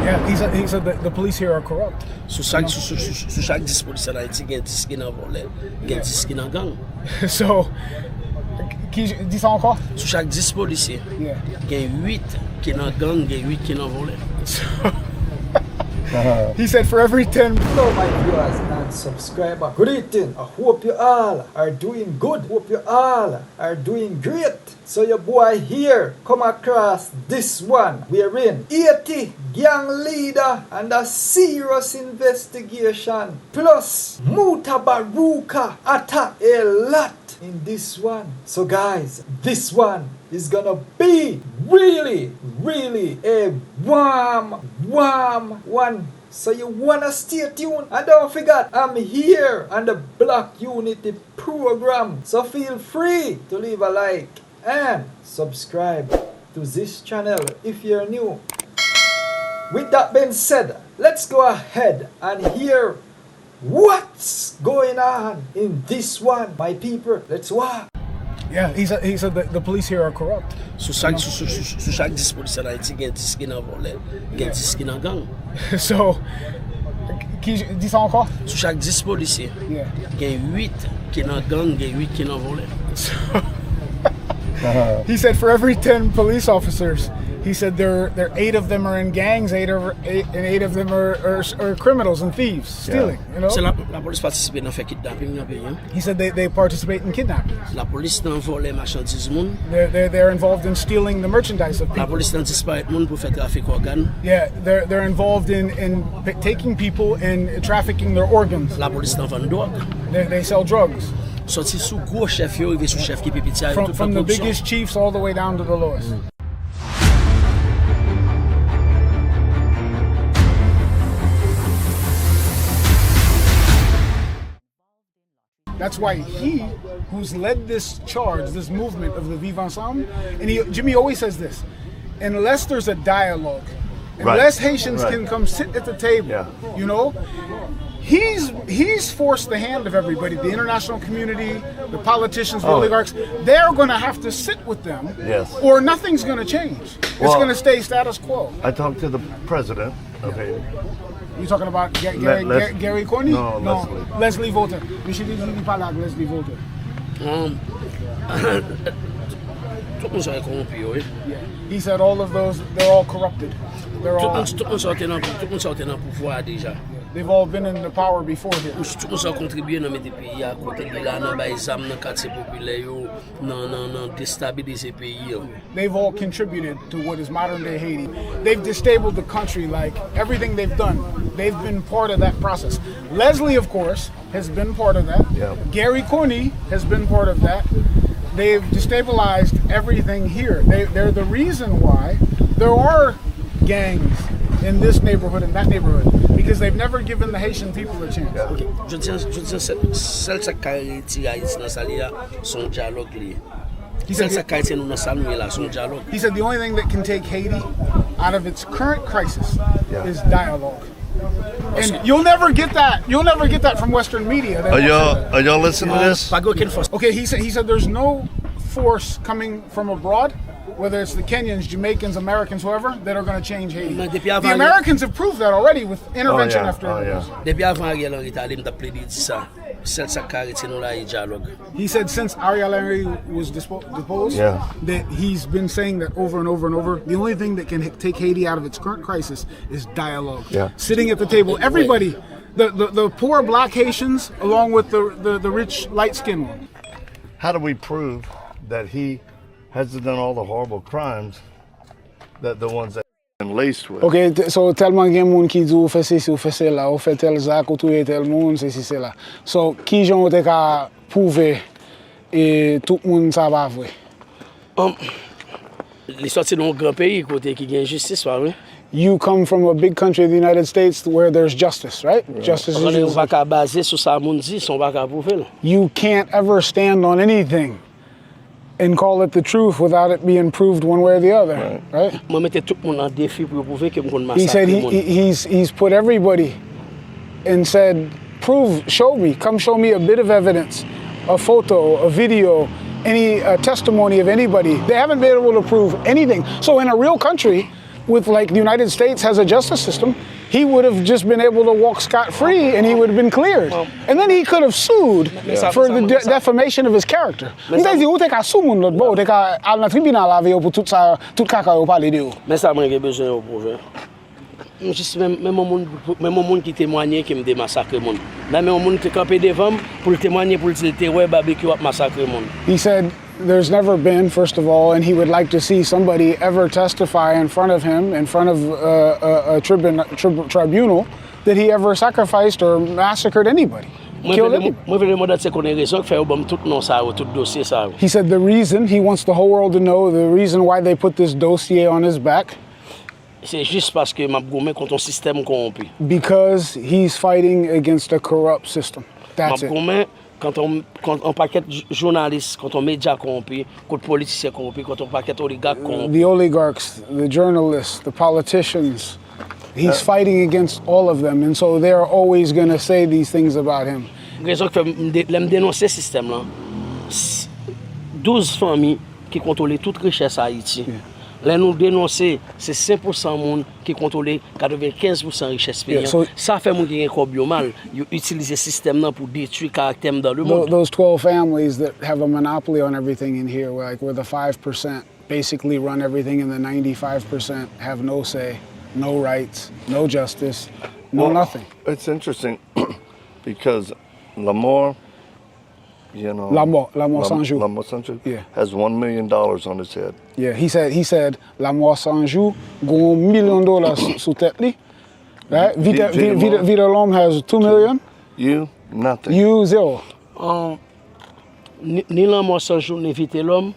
Yeah, he said that the police here are corrupt. Sous chaque 10 policiers en Haïti, il y a 10 qui sont volés, il y a 10 qui sont gang. So, dis ça encore? Sous chaque 10 policiers, Yeah. il y a 8 qui sont gang, il y a 8 qui sont volés. He said for every 10... Hello my viewers and subscribers. Good evening. I hope you all are doing good. Hope you all are doing great. So your boy here come across this one wherein Haiti gang leader and a serious investigation plus Mutabaruka attack a lot in this one. So guys, this one is gonna be really a warm one. So you wanna stay tuned and don't forget I'm here on the Black Unity program. So feel free to leave a like and subscribe to this channel if you're new. With that being said, let's go ahead and hear what's going on in this one, my people. Let's watch. Yeah, he said that the police here are corrupt. Sous chaque 10 policiers en Haïti, il y a 10 qui sont volés, il y a 10 qui sont gang. So, dis ça encore? Sous chaque 10 policiers, Yeah. il y a 8 qui sont gang, il y a 8 qui sont volés. He said for every 10 police officers, he said there 8 of them are in gangs, 8 of them are criminals and thieves, stealing. You know? C'est la police participe dans fait kidnapping dans pays. He said they participate in kidnapping. La police dans voler marchandises moun. They're involved in stealing the merchandise of La people. police dans disparaître moun pour faire trafic organes. Yeah, they're involved in taking people and trafficking their organs. La police dans vendre drogue. They sell drugs. Sorti sous gros chef yo, arrivé sous chef qui peut petit avec toute From the la production. biggest chiefs all the way down to the lowest. That's why he, who's led this charge, this movement of the Vive Ensemble, and Jimmy always says this, unless there's a dialogue, unless Haitians can come sit at the table, you know, he's forced the hand of everybody, the international community, the politicians, the oligarchs. They're going to have to sit with them, or nothing's going to change. It's going to stay status quo. I talked to the president of Haiti. You talking about Gary Corney? No, Leslie Volter. We should even parler avec Leslie Volter. Tout le monde est corrompu, oui. He said all of those, they're all corrupted. They're Tout all, le monde sortait dans le pouvoir déjà. they've all been in the power before here. Tout le monde a contribué dans mettre pays à côté de là, dans les armes, dans les quartiers populaires, dans déstabiliser pays. They've all contributed to what is modern day Haiti. They've destabilized the country, like everything they've done. They've been part of that process. Leslie, of course, has been part of that. Yeah. Gary Corney has been part of that. They've destabilized everything here. They're the reason why there are gangs in this neighborhood and that neighborhood, because they've never given the Haitian people a chance. Je dis, celle qui a retiré Haïti dans sa ligne, son dialogue lié. Celle qui a retiré nous dans sa ligne là, son dialogue. He said the only thing that can take Haiti out of its current crisis is dialogue. And you'll never get that. You'll never get that from Western media. Are y'all listening to this? Pas aucune force. Okay, he said there's no force coming from abroad, whether it's the Kenyans, Jamaicans, Americans, whoever, that are going to change Haiti. The Americans have proved that already with intervention after intervention. Depuis avant Ariel Henry t'a dit plaidé ça. Celle qui a retiré nous là, il dialogue. He said since Ariel Henry was deposed, that he's been saying that over and over and over. The only thing that can take Haiti out of its current crisis is dialogue. Sitting at the table, everybody, the poor black Haitians, along with the rich light-skinned ones. How do we prove that he hasn't done all the horrible crimes that the ones that been laced with? Okay, so tellement gen moun ki di ou fè ceci ou fè cela, ou fè tel zak ou touye tel moun, ceci cela. So ki jan ou te ka prouve et tout moun sa pa vwe? L'histoire c'est dans un grand pays côté qui gagne justice, pas vrai? You come from a big country, the United States, where there's justice, right? Justice is On va pas baser sur ça moun dit, on va pas prouver. You can't ever stand on anything and call it the truth without it being proved one way or the other, right? Moi mettais tout le monde en défi pour prouver que mon He said he's put everybody and said, show me, come show me a bit of evidence, a photo, a video, any testimony of anybody. They haven't been able to prove anything. So in a real country, with like the United States has a justice system, he would have just been able to walk scot-free and he would have been cleared. And then he could have sued for the defamation of his character. Mais ça m'a besoin de prouver. Même monde qui témoignait qui me dé massacrer monde. Là même monde qui campé devant pour témoigner pour dire te ouais barbecue a massacrer monde. He said there's never been, first of all, and he would like to see somebody ever testify in front of him, in front of a tribunal, that he ever sacrificed or massacred anybody. Killed anybody. He said the reason, he wants the whole world to know, the reason why they put this dossier on his back, c'est juste parce que m'a gommé contre un système corrompu. Because he's fighting against a corrupt system. That's it. Quand on paquet journalistes, quand on médias corrompus, quand politiciens corrompus, quand on paquet oligarques corrompus. The oligarchs, the journalists, the politicians. He's fighting against all of them, and so they're always going to say these things about him. Raison que l'aime dénoncer ce système là. 12 familles qui contrôlent toute richesse à Haïti. Là nous dénoncer, c'est 5% monde qui contrôle 95% richesse pays. Ça fait mon gain comme mal, ils utilisent ce système là pour détruire caractère dans le monde. Those 12 families that have a monopoly on everything in here, where the 5% basically run everything and the 95% have no say, no rights, no justice, nothing. It's interesting because Lamar, you know, Lamar Sanjou. Lamar Sanjou has $1 million on his head. Yeah, he said Lamar Sanjou got $1 million sous tête li. Right? Vida Lom has 2 million. You nothing. You zero. Ni Lamar Sanjou ni Vida Lom,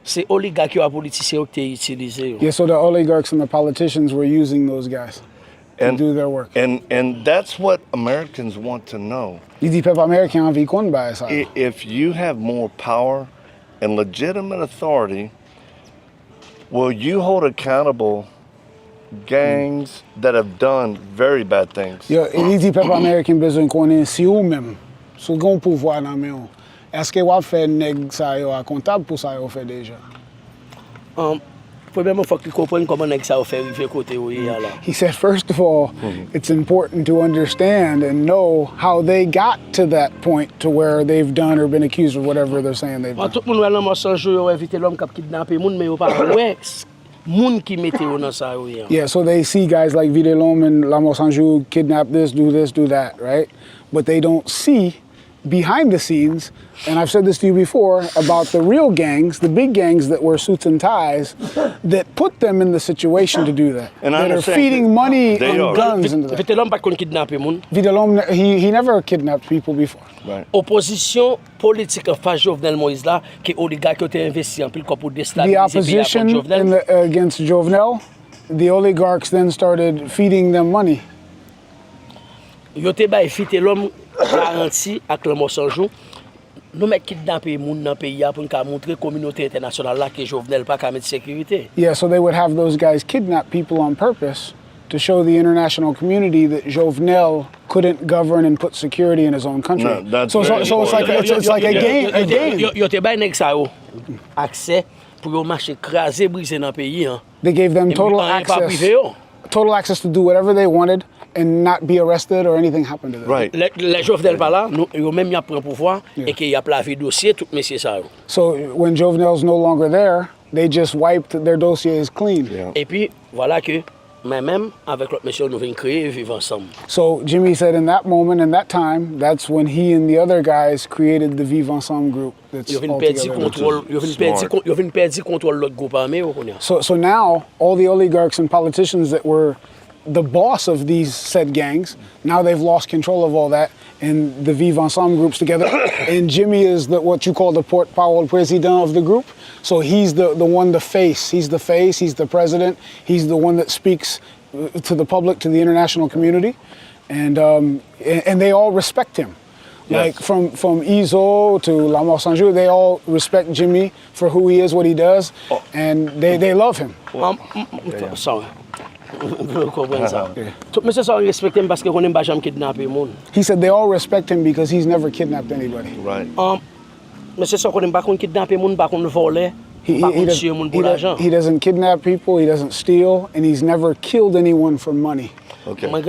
c'est oligarques et politiciens qui utilisé. Yeah, so the oligarchs and the politicians were using those guys to do their work. And that's what Americans want to know. If you have more power and legitimate authority, will you hold accountable gangs that have done very bad things? Yo, il dit peuple américain besoin connaître si ou même sous grand pouvoir dans main. Est-ce que vous fait nèg ça yo comptable pour ça yo fait déjà? Premièrement, faut qu'ils comprennent comment nèg ça fait arriver côté où il y a là. He said first of all, it's important to understand and know how they got to that point to where they've done or been accused of whatever they're saying they've done. Tout le monde va dans mon jour éviter l'homme qui kidnapper monde mais pas ouais monde qui mettait dans ça yo. Yeah, so they see guys like Vida Lom and Lamo Sanjou kidnap this, do that, right? But they don't see behind the scenes, and I've said this to you before, about the real gangs, the big gangs that wear suits and ties, that put them in the situation to do that. And that are feeding money and guns into that. Vida Lom pas kidnapper monde. Vida Lom, he never kidnapped people before. Right. Opposition politique face Jovenel Moïse là, que oligarques ont investi en pile pour déstabiliser. The opposition against Jovenel, the oligarchs then started feeding them money. Yo te bay Vida Lom garanti avec le Sanjou. Nous met kidnapper moun dans pays pour nous montrer communauté internationale là que Jovenel pas mettre sécurité. Yeah, so they would have those guys kidnap people on purpose to show the international community that Jovenel couldn't govern and put security in his own country. No, so it's like a game. Yo te bay nek sa yo accès pour yo marcher craser briser dans pays hein. They gave them total access to do whatever they wanted and not be arrested or anything happened to them. Right. Les Jovenel pas là, yo même y a pris pouvoir et que y a lavé dossier tout monsieur ça. So when Jovenel's no longer there, they just wiped their dossiers clean. Yeah. Et puis voilà que même avec l'autre monsieur nous venons créer vivre ensemble. So Jimmy said in that moment, in that time, that's when he and the other guys created the Vivre Ensemble group. That's yo vinn perdre contrôle l'autre groupe armé ou connait. So now all the oligarchs and politicians that were the boss of these said gangs, now they've lost control of all that, and the Vivre Ensemble group's together. And Jimmy is what you call the porte-parole président of the group. So he's the one, the face. He's the face, he's the president. He's the one that speaks to the public, to the international community. And they all respect him. Yes. Like from Izo to Lamar Sanjou, they all respect Jimmy for who he is, what he does, and they love him. Sorry. He said they all respect him because he's never kidnapped anybody. Right. He He doesn't kidnap people, he doesn't steal, and he's never killed anyone for money. Okay. He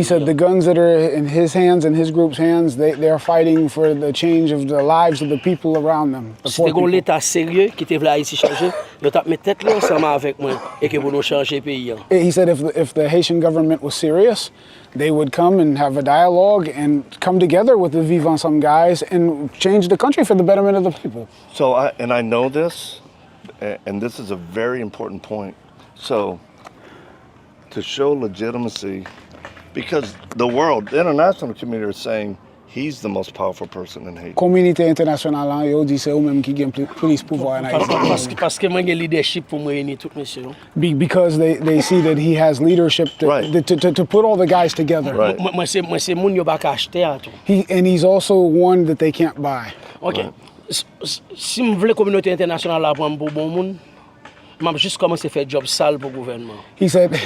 said the guns that are in his hands and his group's hands, they are fighting for the change of the lives of the people around them. He said if the Haitian government was serious, they would come and have a dialogue and come together with the Vivre Ensemble guys and change the country for the betterment of the people. So I know this, and this is a very important point. So, to show legitimacy, because the international community is saying he's the most powerful person in Haiti. Communauté internationale yo dit c'est eux même qui gagne plus pouvoir en Haïti. Parce que moi j'ai leadership pour me réunir tout monsieur. Because they see that he has leadership to put all the guys together. Right. Moi c'est moun yo pas acheter à tout. And he's also one that they can't buy. OK. Si me voulez communauté internationale la prendre pour bon monde, m'a juste commencé faire job sale pour gouvernement. He said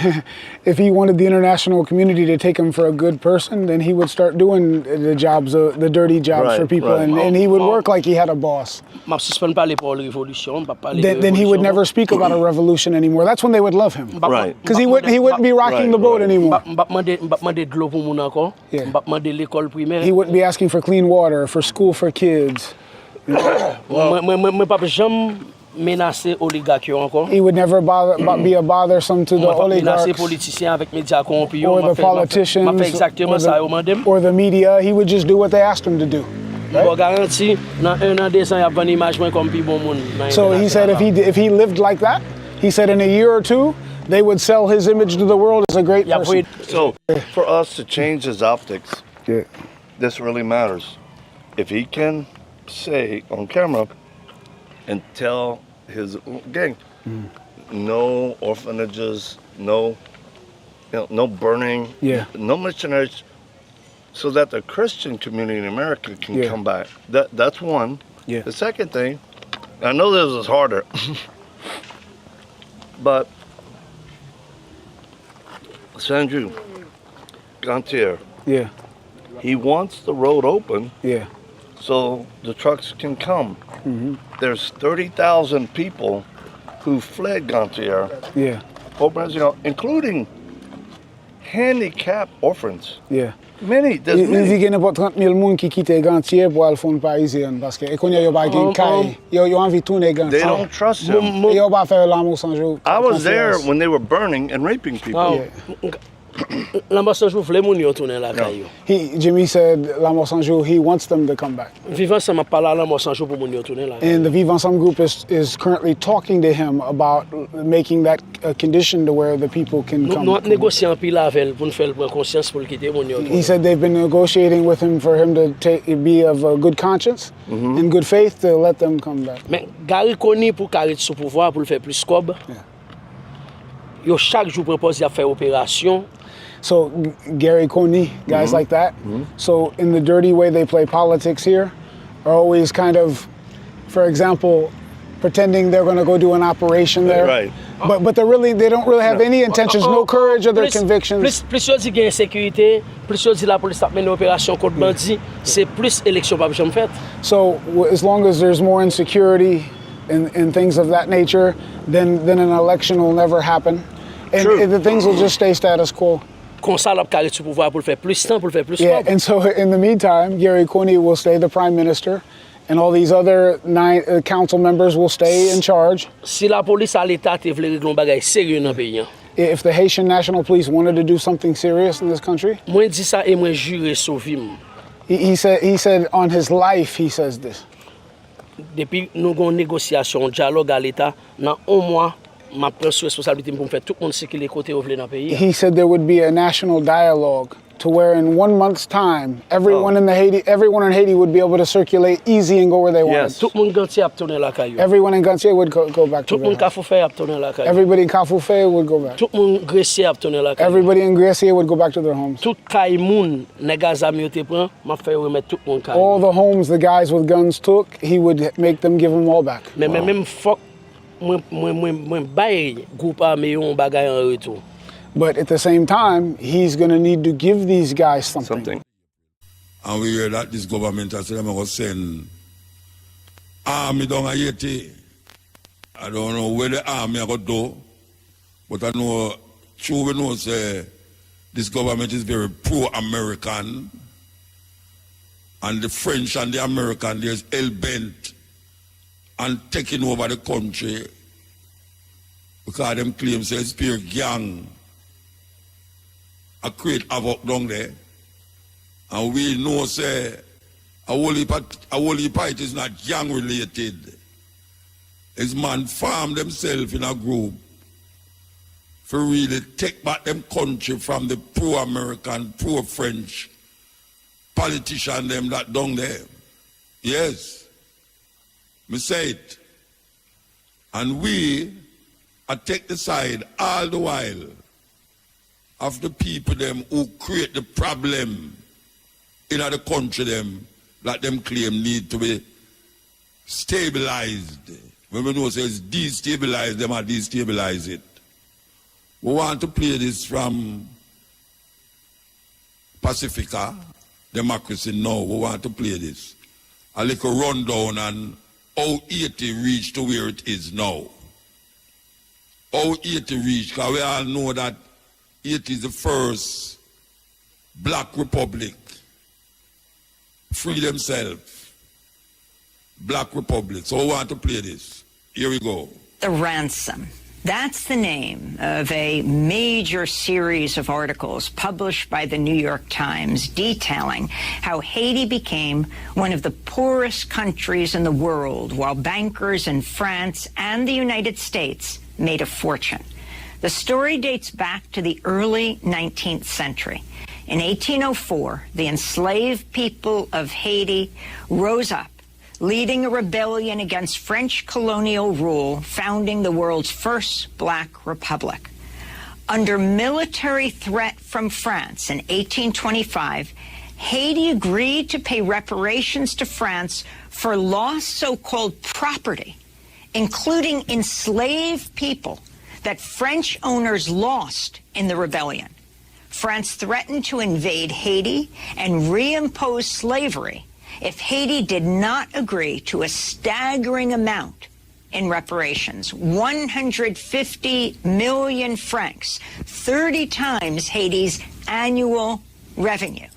if he wanted the international community to take him for a good person, then he would start doing the jobs, the dirty jobs for people, and he would work like he had a boss. M'a suspend parler pour révolution, pas parler. Then he would never speak about a revolution anymore. That's when they would love him. Right. Because he wouldn't be rocking the boat anymore. He wouldn't be asking for clean water, for school for kids. Menacer oligarchs encore. He would never be a bothersome to the oligarchs or the politicians or the media. He would just do what they asked him to do. Right? So he said if he lived like that, he said in a year or two, they would sell his image to the world as a great person. So for us to change his optics, this really matters. If he can say on camera and tell his gang, no orphanages, no burning, no missionaries, so that the Christian community in America can come back. That's one. The second thing, I know this is harder, but Sandru Gantier, he wants the road open. So the trucks can come. There's 30,000 people who fled Gantier, including handicapped orphans. Many. Il y a pas 30 000 moun qui quittent Gantier pour aller fond parisien parce que quand yo pas gen kay, yo envie tourner Gantier. They don't trust him. Yo pas faire l'amour sans jour. I was there when they were burning and raping people. Jimmy said l'amour sans jour, he wants them to come back. And the Vivre Ensemble group is currently talking to him about making that a condition to where the people can come. He said they've been negotiating with him for him to be of a good conscience and good faith to let them come back. Gary Coney pour carrer sous pouvoir pour le faire plus cob. Yo chaque jour propose de faire opération. So Gary Coney, guys like that. So in the dirty way they play politics here, are always kind of, for example, pretending they're going to go do an operation there. Right. But they don't really have any intentions, no courage or their convictions. Plus yo di gen sécurité, plus yo di la police t'a mené opération contre bandi, c'est plus élection pas jamais faite. So as long as there's more insecurity and things of that nature, then an election will never happen. And the things will just stay status quo. And so in the meantime, Gary Coney will stay the prime minister, and all these other 9 council members will stay in charge. Si la police à l'état te vle régler un bagay sérieux dans pays. If the Haitian National Police wanted to do something serious in this country, moi dis ça et moi jure sauvim. He said on his life he says this. Depuis nous gon négociation, dialogue à l'état dans un mois. He said there would be a national dialogue to where in 1 month's time, everyone in Haiti would be able to circulate easy and go where they want. Everyone in Gantier would go back to their house. Everybody in Kafoufe would go back. Everybody in Gracier would go back to their homes. All the homes the guys with guns took, he would make them give them all back. But at the same time, he's going to need to give these guys something. And we hear that this government has said they're going to send army down Haiti. I don't know where the army are going to do, but I know, true we know, say, this government is very pro-American, and the French and the American, there's hell-bent on taking over the country because them claim say it's pure gang and create havoc down there. And we know say a whole heap it is not gang related. It's man farm themselves in a group for really take back them country from the pro-American, pro-French politician them that down there. Yes. Me say it. And we take the side all the while of the people them who create the problem in the country them that them claim need to be stabilized. When we know it says destabilize them or destabilize it. We want to play this from Pacifica, Democracy Now. We want to play this. A little rundown on how Haiti reached to where it is now. How Haiti reached, because we all know that Haiti is the first black republic. Free themselves. Black republic. So we want to play this. Here we go. The Ransom. That's the name of a major series of articles published by the New York Times detailing how Haiti became one of the poorest countries in the world while bankers in France and the United States made a fortune. The story dates back to the early 19th century. In 1804, the enslaved people of Haiti rose up, leading a rebellion against French colonial rule, founding the world's first black republic. Under military threat from France in 1825, Haiti agreed to pay reparations to France for lost so-called property, including enslaved people that French owners lost in the rebellion. France threatened to invade Haiti and reimpose slavery if Haiti did not agree to a staggering amount in reparations, 150 million francs, 30 times Haiti's annual revenue.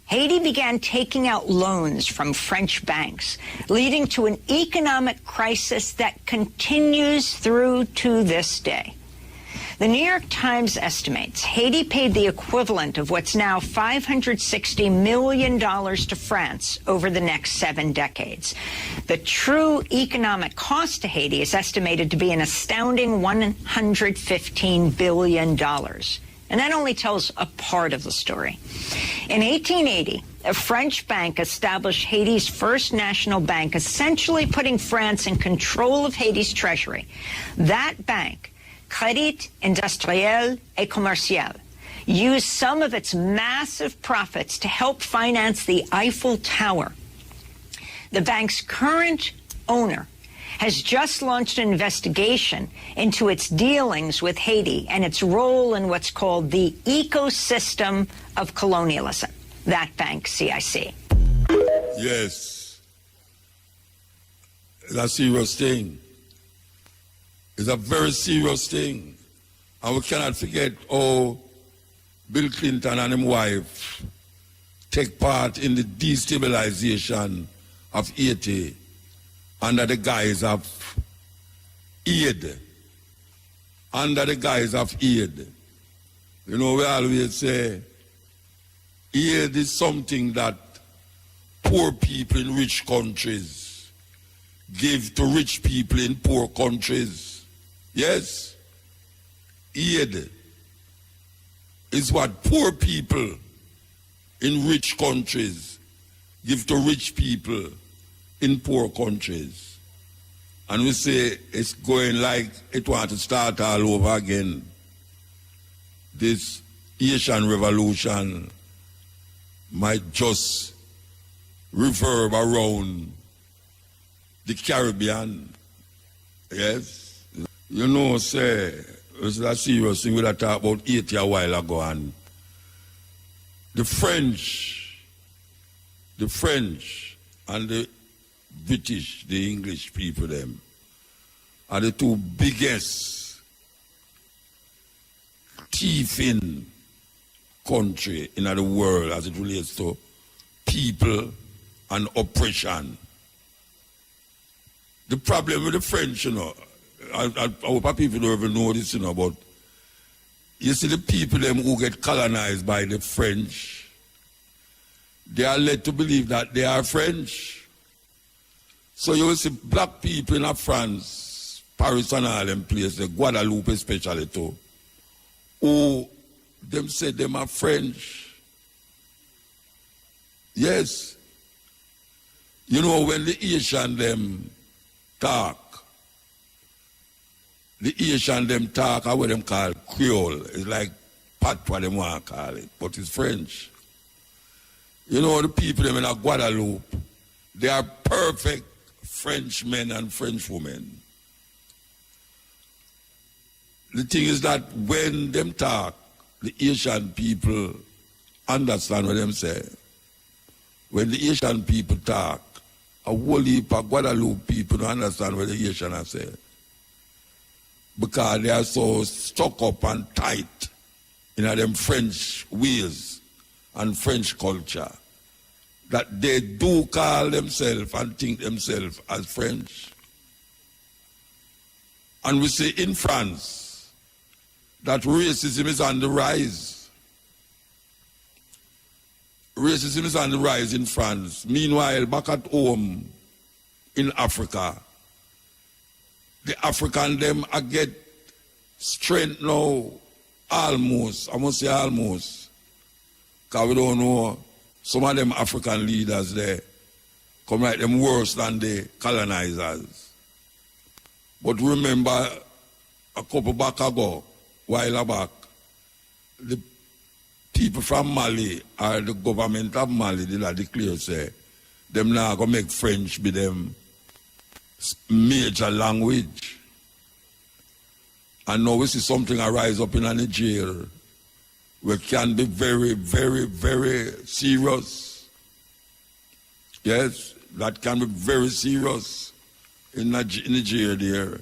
Haiti began taking out loans from French banks, leading to an economic crisis that continues through to this day. The New York Times estimates Haiti paid the equivalent of what's now $560 million to France over the next 7 decades. The true economic cost to Haiti is estimated to be an astounding $115 billion. And that only tells a part of the story. In 1880, a French bank established Haiti's first national bank, essentially putting France in control of Haiti's treasury. That bank, Crédit Industriel et Commercial, used some of its massive profits to help finance the Eiffel Tower. The bank's current owner has just launched an investigation into its dealings with Haiti and its role in what's called the ecosystem of colonialism. That bank, CIC. Yes. It's a serious thing. It's a very serious thing. And we cannot forget how Bill Clinton and his wife take part in the destabilization of Haiti under the guise of aid. Under the guise of aid. You know, we always say aid is something that poor people in rich countries give to rich people in poor countries. Yes, aid is what poor people in rich countries give to rich people in poor countries. And we say it's going like it wants to start all over again. This Haitian revolution might just reverb around the Caribbean. Yes. You know, say, it's a serious thing we talked about Haiti a while ago, and the French and the British, the English people them, are the two biggest thieving country in the world as it relates to people and oppression. The problem with the French, you know, I hope people don't even know this, you know, but you see the people them who get colonized by the French, they are led to believe that they are French. So you will see black people in France, Paris and all them places, Guadeloupe especially too, who them say them are French. Yes. You know, when the Asian them talk, the Asian them talk, what them call Creole. It's like patois them want to call it, but it's French. You know, the people them in Guadeloupe, they are perfect French men and French women. The thing is that when them talk, the Asian people understand what them say. When the Asian people talk, a whole heap of Guadeloupe people don't understand what the Asian are saying. Because they are so stuck up and tight in them French ways and French culture that they do call themselves and think themselves as French. And we see in France that racism is on the rise. Racism is on the rise in France. Meanwhile, back at home in Africa, the African them I get strength now almost, I must say almost, because we don't know some of them African leaders there come like them worse than the colonizers. But remember a couple back ago, while back, the people from Mali or the government of Mali did declare say them now gonna make French be them major language. And now we see something arise up in Nigeria which can be very, very, very serious. Yes, that can be very serious in Nigeria there.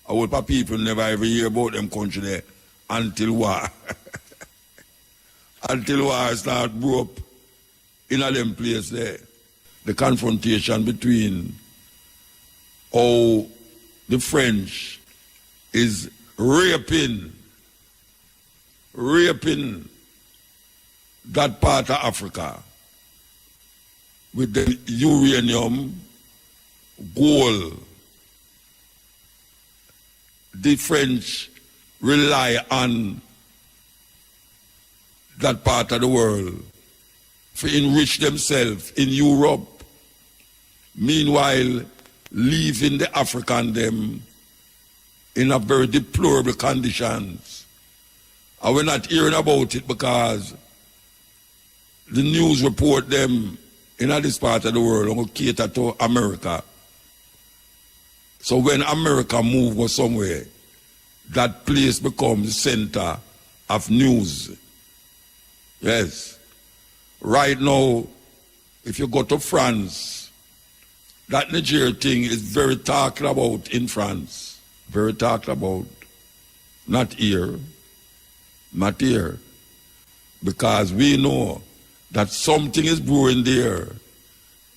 I hope people never ever hear about them country there until war. Until war start brew up in a them place there. The confrontation between how the French is raping that part of Africa with the uranium, gold. The French rely on that part of the world to enrich themselves in Europe. Meanwhile, leaving the African them in a very deplorable conditions. And we're not hearing about it because the news report them in this part of the world and cater to America. So when America moves somewhere, that place becomes the center of news. Yes. Right now, if you go to France, that Nigeria thing is very talked about in France. Very talked about. Not here. Not here. Because we know that something is brewing there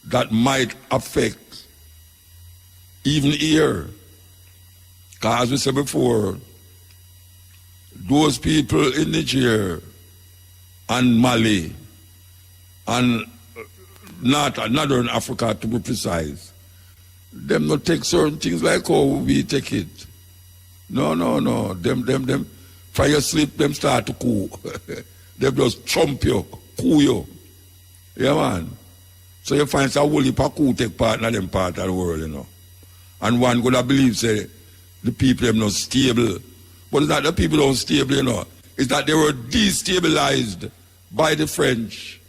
that might affect even here. Because as we said before, those people in Nigeria and Mali and Northern Africa, to be precise, them not take certain things like how we take it. No. Them fire sleep, them start to coup. Them just chomp you, coup you. Yeah, man. So you find some whole heap of coup take part in them part of the world, you know. And one could have believed, say, the people them not stable. But it's not the people don't stable, you know. It's that they were destabilized by the French.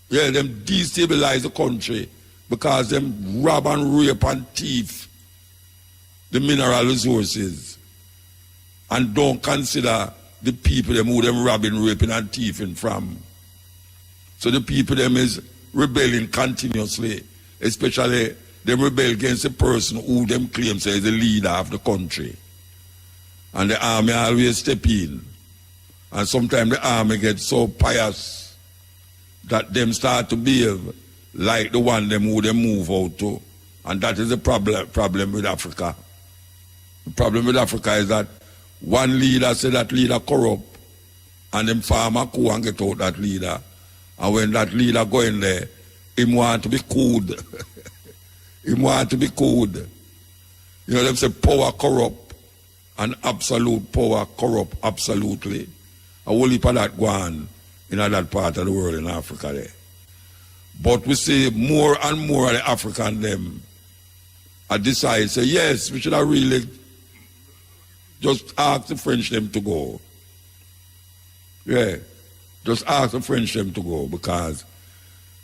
Yeah, them destabilize the country because them rob and rape and thief the mineral resources and don't consider the people them who them robbing, raping and thieving from. So the people them is rebelling continuously especially them rebel against the person who them claim say is the leader of the country. And the army always step in. And sometimes the army gets so pious that them start to behave like the one them who they move out to. And that is the problem with Africa. The problem with Africa is that one leader say that leader corrupt, and them farmer coup and get out that leader. And when that leader go in there, him want to be cooled. Him want to be cooled. You know, them say power corrupt, and absolute power corrupt absolutely. A whole heap of that go on in that part of the world in Africa there. But we see more and more of the African them decide, say, yes, we should have really just ask the French them to go. Yeah, just ask the French them to go, because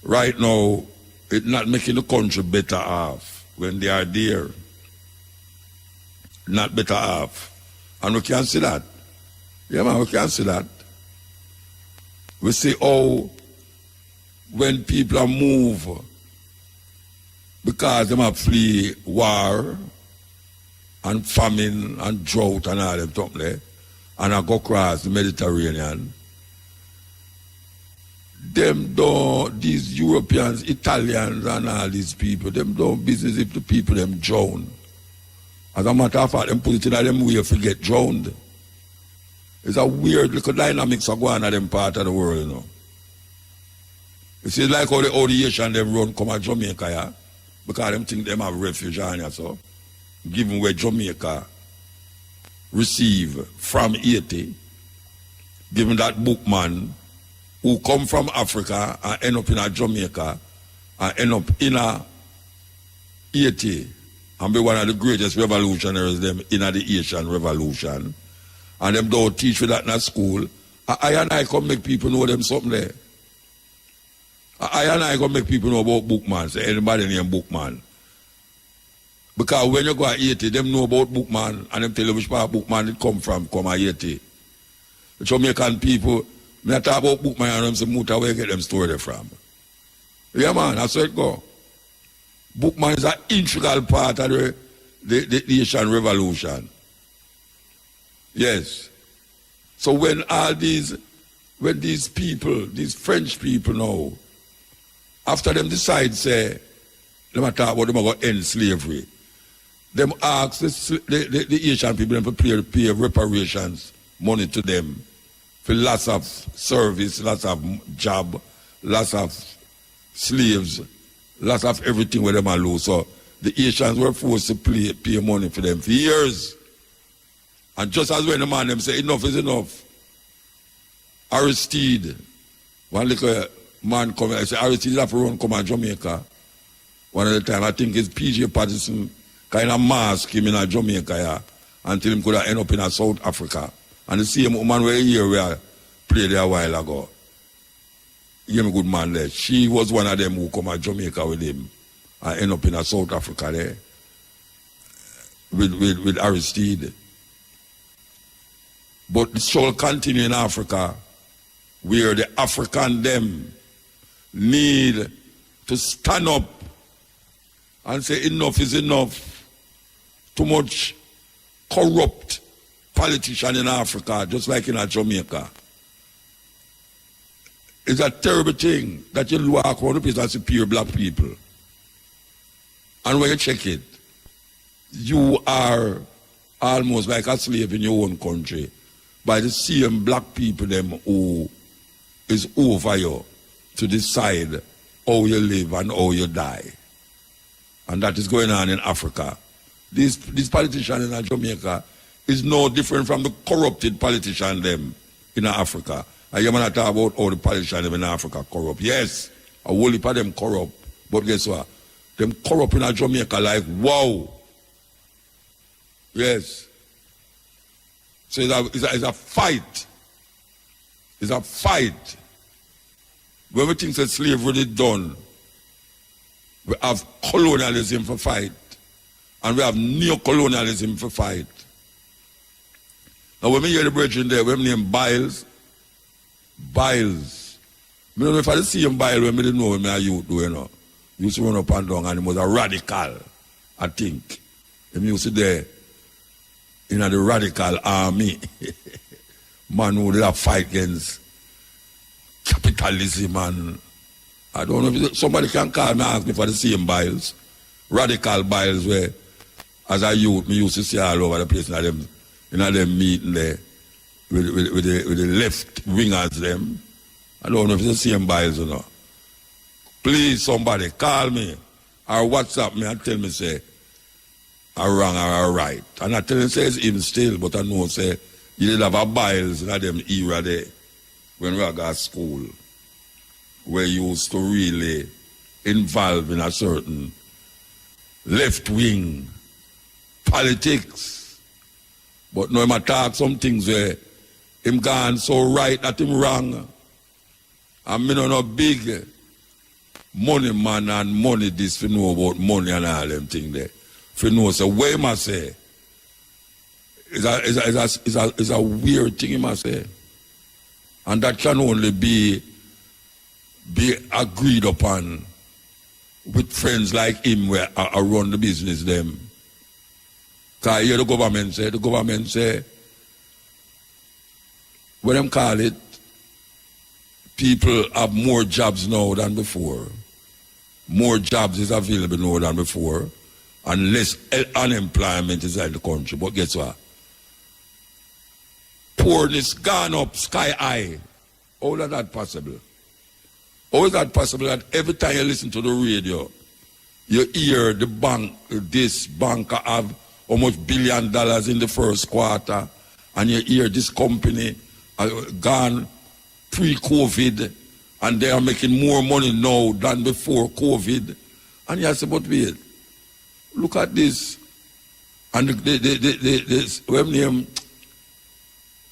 right now it's not making the country better off when they are there. Not better off. And we can see that. Yeah, man, we can see that. We see how when people are move because they have flee war and famine and drought and all them stuff there, and I go across the Mediterranean, them don't, these Europeans, Italians and all these people, them don't business if the people them drown. As a matter of fact, them put it in them way to get drowned. It's a weird little dynamics of going on them part of the world, you know. It's like how the Haitian them run come to Jamaica, yeah? Because them think them have refuge on here, so given where Jamaica receive from Haiti, given that bookman who come from Africa and end up in a Jamaica and end up in a Haiti and be one of the greatest revolutionaries them in the Haitian revolution. And them don't teach for that in a school. I and I come make people know them something there. I and I come make people know about Bookman. Say anybody named Bookman. Because when you go to Haiti, them know about Bookman and them tell you which part of Bookman it come from, come to Haiti. The Jamaican people, when I talk about Bookman and them say, Muta, where you get them story there from? Yeah, man, that's how it go. Bookman is an integral part of the Haitian revolution. Yes. So when these people, these French people now, after them decide, say, let me talk about them going to end slavery, them ask the Haitian people them to pay reparations, money to them, for lots of service, lots of job, lots of slaves, lots of everything where them are lose. So the Haitians were forced to pay money for them for years. And just as when the man them say enough is enough, Aristide, one little man come and say Aristide have to run come to Jamaica. One of the time I think it's PJ Patterson kind of mask him in Jamaica, yeah, until him could have end up in South Africa. And the same woman were here where I played there a while ago. Hear me good man there. She was one of them who come to Jamaica with him and end up in South Africa there with Aristide. But the struggle continue in Africa, where the African them need to stand up and say enough is enough. Too much corrupt politician in Africa, just like in Jamaica. It's a terrible thing that you walk around the place and see pure black people. And when you check it, you are almost like a slave in your own country by the same black people them who is over you to decide how you live and how you die. And that is going on in Africa. These politicians in Jamaica is no different from the corrupted politicians them in Africa. And you're going to talk about how the politicians in Africa corrupt. Yes, a whole heap of them corrupt. But guess what? Them corrupt in Jamaica like, wow. Yes. So it's a fight. It's a fight. When we think that slavery is done, we have colonialism for fight. And we have neo-colonialism for fight. Now when we hear the brethren there, when we name Biles, I don't know if I see him Biles when we didn't know when I youth do, you know. He used to run up and down, and he was a radical, I think. He used to there in the radical army. Man who would fight against capitalism, and I don't know if somebody can call me and ask me for the same biles. Radical biles where, as a youth, me used to see all over the place in them meeting there with the left wingers them. I don't know if it's the same biles or not. Please, somebody, call me or WhatsApp me and tell me, say, I'm wrong or I'm right. And I tell him, say, it's him still, but I know, say, you did have a biles in them era there when we got at school where you used to really involve in a certain left-wing politics. But now I talk some things where him gone so right that him wrong. And me no big money man and money this for know about money and all them things there. For know so what him say is a weird thing him say. And that can only be agreed upon with friends like him where I run the business them. Because I hear the government say, what them call it, people have more jobs now than before. More jobs is available now than before. And less unemployment is in the country. But guess what? Poorness gone up sky high. How is that possible? How is that possible that every time you listen to the radio, you hear the bank, this banker have almost $1 billion in the first quarter, and you hear this company gone pre-COVID, and they are making more money now than before COVID. And you say, but wait, look at this. And when name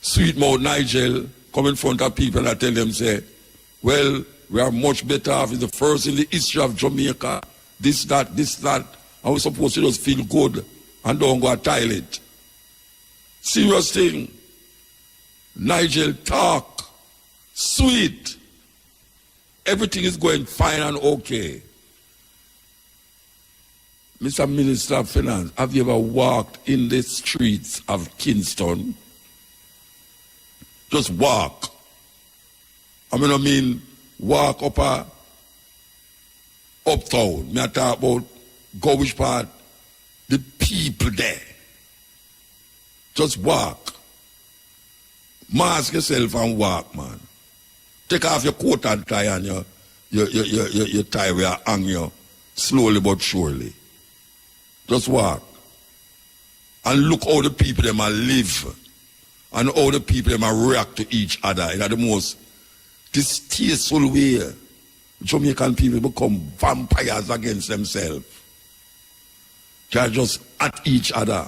Sweet Mouth Nigel come in front of people and tell them, say, well, we are much better off. It's the first in the history of Jamaica. This, that. And we're supposed to just feel good and don't go to toilet. Serious thing. Nigel talk. Sweet. Everything is going fine and okay. Mr. Minister of Finance, have you ever walked in the streets of Kingston? Just walk. I mean, walk up uptown. Me I talk about go which part. The people there. Just walk. Mask yourself and walk, man. Take off your coat and tie and your tie where you hang you slowly but surely. Just walk. And look how the people them live. And how the people them react to each other in the most distasteful way. Jamaican people become vampires against themselves. They are just at each other.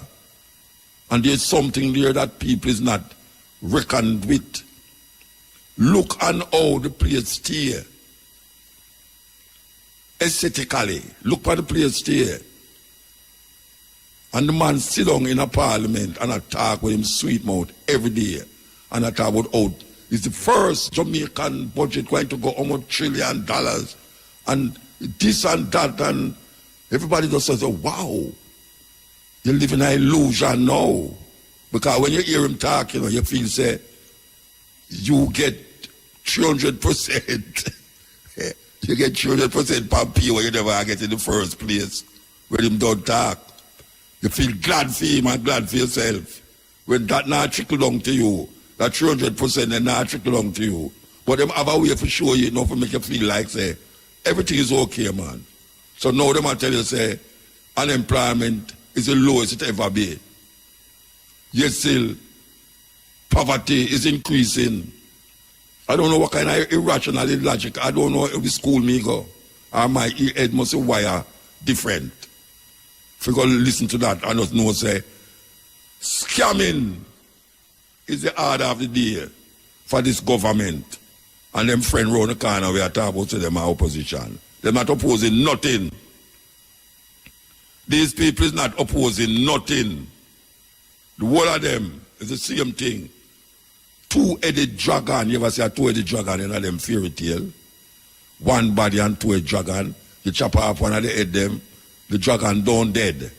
And there's something there that people is not reckoned with. Look on how the place stay. Aesthetically, look at the place stay. And the man sit down in a parliament and I talk with him sweet mouth every day. And I talk about how it's the first Jamaican budget going to go almost $1 trillion. And this and that, and everybody just says, wow, you live in an illusion now. Because when you hear him talk, you feel say, you get 300%. You get 300% per pay where you never get in the first place. When him don't talk. You feel glad for him and glad for yourself. When that not trickle down to you, that 300% then not trickle down to you. But them have a way for show you, for make you feel like, say, everything is okay, man. So now them I tell you, say, unemployment is the lowest it ever be. Yet still, poverty is increasing. I don't know what kind of irrational logic. I don't know if the school me go. Or my head must wire different. If you go listen to that, I just know say, scamming is the order of the day for this government. And them friend round the corner we are talking about to them are opposition. They're not opposing nothing. These people is not opposing nothing. The whole of them is the same thing. Two-headed dragon, you ever see a two-headed dragon in them fairy tale? One body and two-headed dragon. You chop off one of the head them, the dragon don't dead.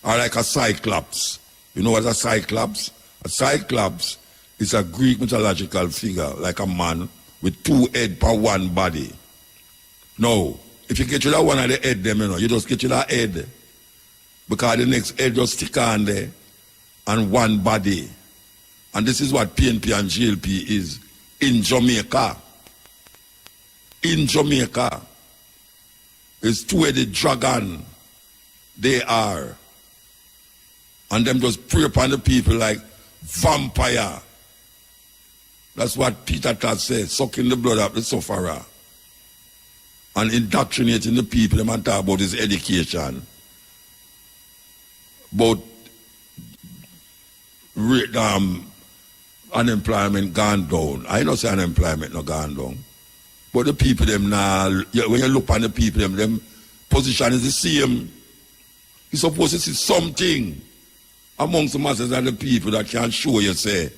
Or like a cyclops. You know what a cyclops? A cyclops is a Greek mythological figure, like a man with 2 heads per 1 body. Now, if you get you that one of the head them, you just get you that head. Because the next head just stick on there and 1 body. And this is what PNP and GLP is in Jamaica. In Jamaica. It's 2-headed dragon. They are. And them just prey upon the people like vampire. That's what Peter Todd said, sucking the blood of the sufferer. And indoctrinating the people, them and talk about his education. About unemployment gone down. I don't say unemployment not gone down. But the people them now, when you look on the people them position is the same. You're supposed to see something amongst the masses of the people that can show you, say,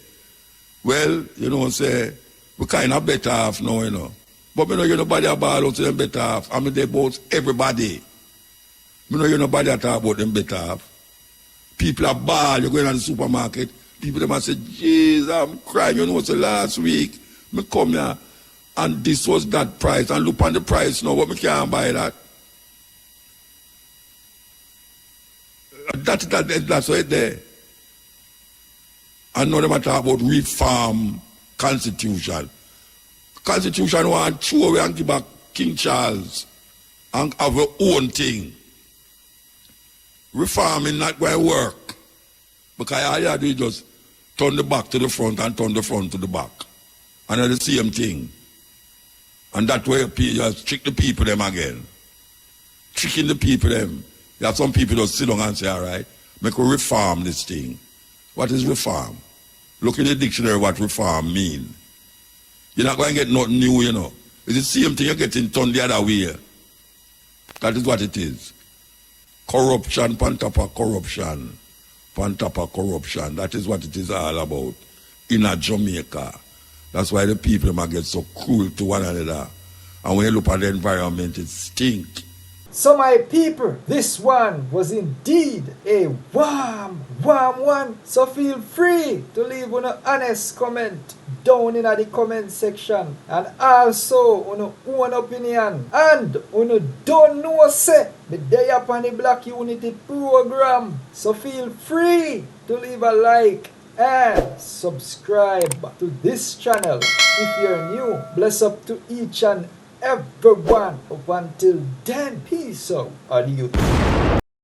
well, you know, say, we kind of better off now, you know. But me know you nobody about out to them better off. I mean, they both everybody. Me know you nobody talk about them better off. People are bad, you're going to the supermarket, people them say, jeez, I'm crying, you know, so last week, me come here, and this was that price, and look on the price now, but me can't buy that. That's right there. And now them talk about reform constitution. Constitution want to throw away and give back King Charles and have our own thing. Reforming not going to work. Because all you have to do is just turn the back to the front and turn the front to the back. And it's the same thing. And that way you just trick the people them again. Tricking the people them. You have some people just sit down and say, all right, make we reform this thing. What is reform? Look in the dictionary what reform mean. You're not going to get nothing new, you know. It's the same thing you're getting turned the other way. That is what it is. Corruption, pan top of corruption. Pan top of corruption. That is what it is all about in a Jamaica. That's why the people might get so cruel to one another. And when you look at the environment, it stinks. So my people, this one was indeed a warm one. So feel free to leave an honest comment down in the comment section. And also on own opinion. And on don't know say the day upon the Black Unity program. So feel free to leave a like and subscribe to this channel if you're new. Bless up to each and everyone. Up until then, peace out. Adios.